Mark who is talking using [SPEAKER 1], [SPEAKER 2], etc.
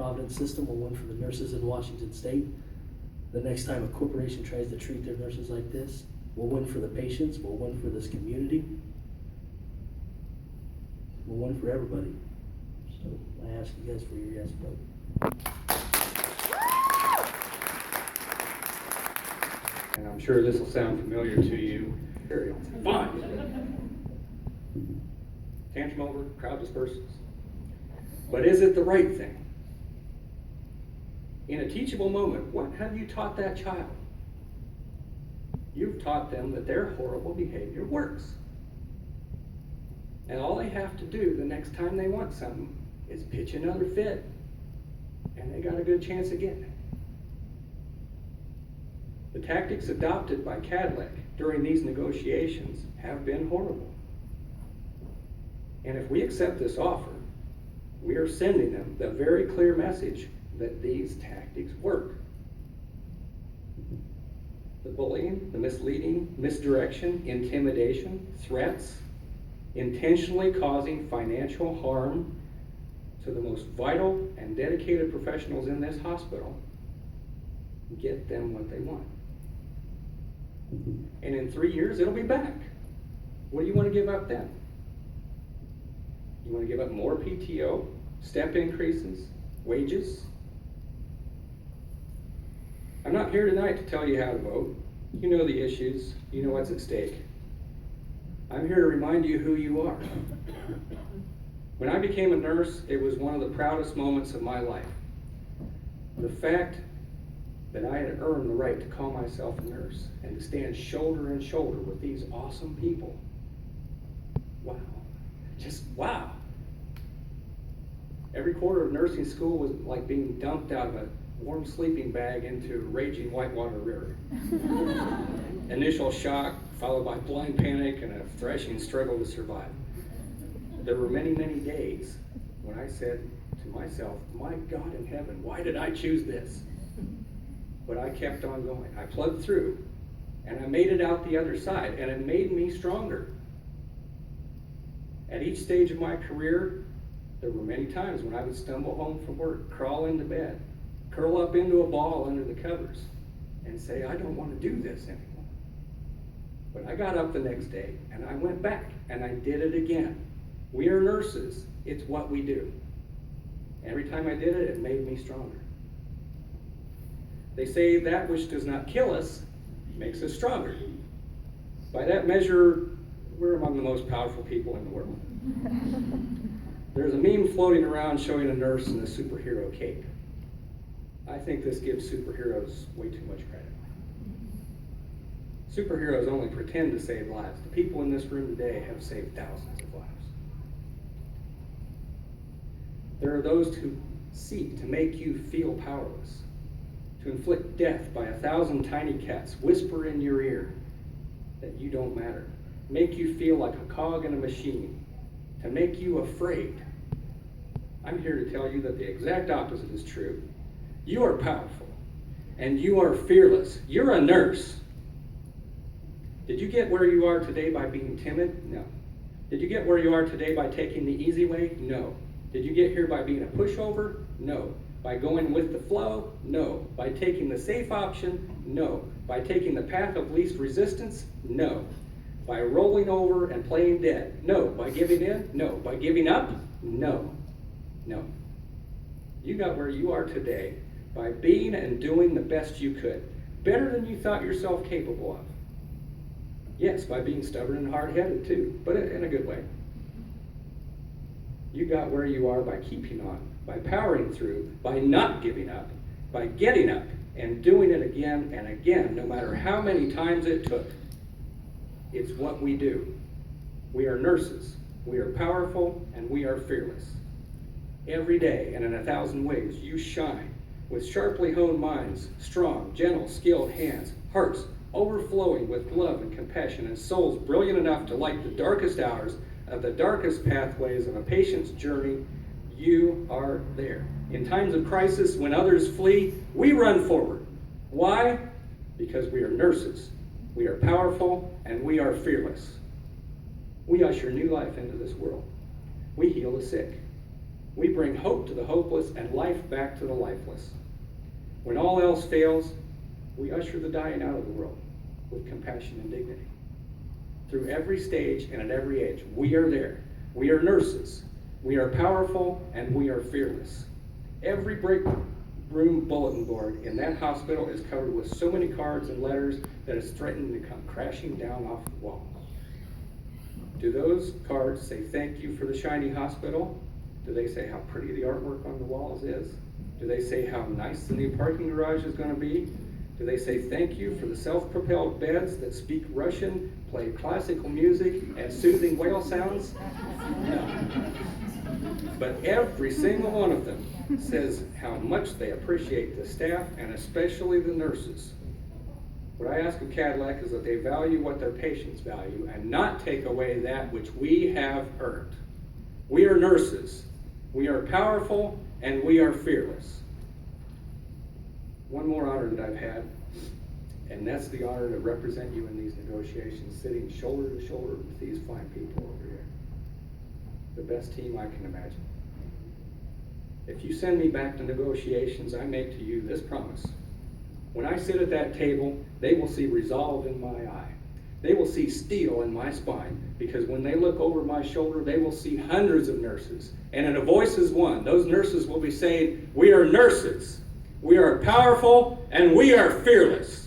[SPEAKER 1] Providence system, we'll win for the nurses in Washington State. The next time a corporation tries to treat their nurses like this, we'll win for the patients, we'll win for this community. We'll win for everybody. So I ask you guys for your yes vote.
[SPEAKER 2] And I'm sure this will sound familiar to you. Fine. Tantrum over, crowd disperses. But is it the right thing? In a teachable moment, what have you taught that child? You've taught them that their horrible behavior works. And all they have to do the next time they want something is pitch another fit. And they got a good chance of getting it. The tactics adopted by Cadillac during these negotiations have been horrible. And if we accept this offer, we are sending them the very clear message that these tactics work. The bullying, the misleading, misdirection, intimidation, threats, intentionally causing financial harm to the most vital and dedicated professionals in this hospital, get them what they want. And in 3 years, it'll be back. What do you want to give up then? You want to give up more PTO, step increases, wages? I'm not here tonight to tell you how to vote. You know the issues. You know what's at stake. I'm here to remind you who you are. When I became a nurse, it was one of the proudest moments of my life. The fact that I had earned the right to call myself a nurse and to stand shoulder to shoulder with these awesome people. Wow. Just wow. Every quarter of nursing school was like being dumped out of a warm sleeping bag into a raging whitewater river. Initial shock, followed by blind panic and a threshing struggle to survive. There were many, many days when I said to myself, my God in heaven, why did I choose this? But I kept on going. I plugged through, and I made it out the other side, and it made me stronger. At each stage of my career, there were many times when I would stumble home from work, crawl into bed, curl up into a ball under the covers, and say, I don't want to do this anymore. But I got up the next day, and I went back, and I did it again. We are nurses. It's what we do. Every time I did it, it made me stronger. They say that which does not kill us makes us stronger. By that measure, we're among the most powerful people in the world. There's a meme floating around showing a nurse in a superhero cape. I think this gives superheroes way too much credit. Superheroes only pretend to save lives. The people in this room today have saved thousands of lives. There are those who seek to make you feel powerless, to inflict death by 1,000 tiny cats, whisper in your ear that you don't matter, make you feel like a cog in a machine, to make you afraid. I'm here to tell you that the exact opposite is true. You are powerful, and you are fearless. You're a nurse. Did you get where you are today by being timid? No. Did you get where you are today by taking the easy way? No. Did you get here by being a pushover? No. By going with the flow? No. By taking the safe option? No. By taking the path of least resistance? No. By rolling over and playing dead? No. By giving in? No. By giving up? No. No. You got where you are today by being and doing the best you could, better than you thought yourself capable of. Yes, by being stubborn and hard-headed too, but in a good way. You got where you are by keeping on, by powering through, by not giving up, by getting up and doing it again and again, no matter how many times it took. It's what we do. We are nurses. We are powerful and we are fearless. Every day and in 1,000 ways, you shine with sharply honed minds, strong, gentle, skilled hands, hearts overflowing with love and compassion, and souls brilliant enough to light the darkest hours of the darkest pathways of a patient's journey. You are there. In times of crisis, when others flee, we run forward. Why? Because we are nurses. We are powerful and we are fearless. We usher new life into this world. We heal the sick. We bring hope to the hopeless and life back to the lifeless. When all else fails, we usher the dying out of the world with compassion and dignity. Through every stage and at every age, we are there. We are nurses. We are powerful and we are fearless. Every break room bulletin board in that hospital is covered with so many cards and letters that it's threatening to come crashing down off the wall. Do those cards say thank you for the shiny hospital? Do they say how pretty the artwork on the walls is? Do they say how nice the new parking garage is going to be? Do they say thank you for the self-propelled beds that speak Russian, play classical music, and soothing whale sounds? No. But every single one of them says how much they appreciate the staff and especially the nurses. What I ask of Cadillac is that they value what their patients value and not take away that which we have earned. We are nurses. We are powerful and we are fearless. One more honor that I've had, and that's the honor to represent you in these negotiations, sitting shoulder to shoulder with these fine people over here. The best team I can imagine. If you send me back to negotiations, I make to you this promise. When I sit at that table, they will see resolve in my eye. They will see steel in my spine, because when they look over my shoulder, they will see hundreds of nurses. And in a voice as one, those nurses will be saying, we are nurses. We are powerful and we are fearless.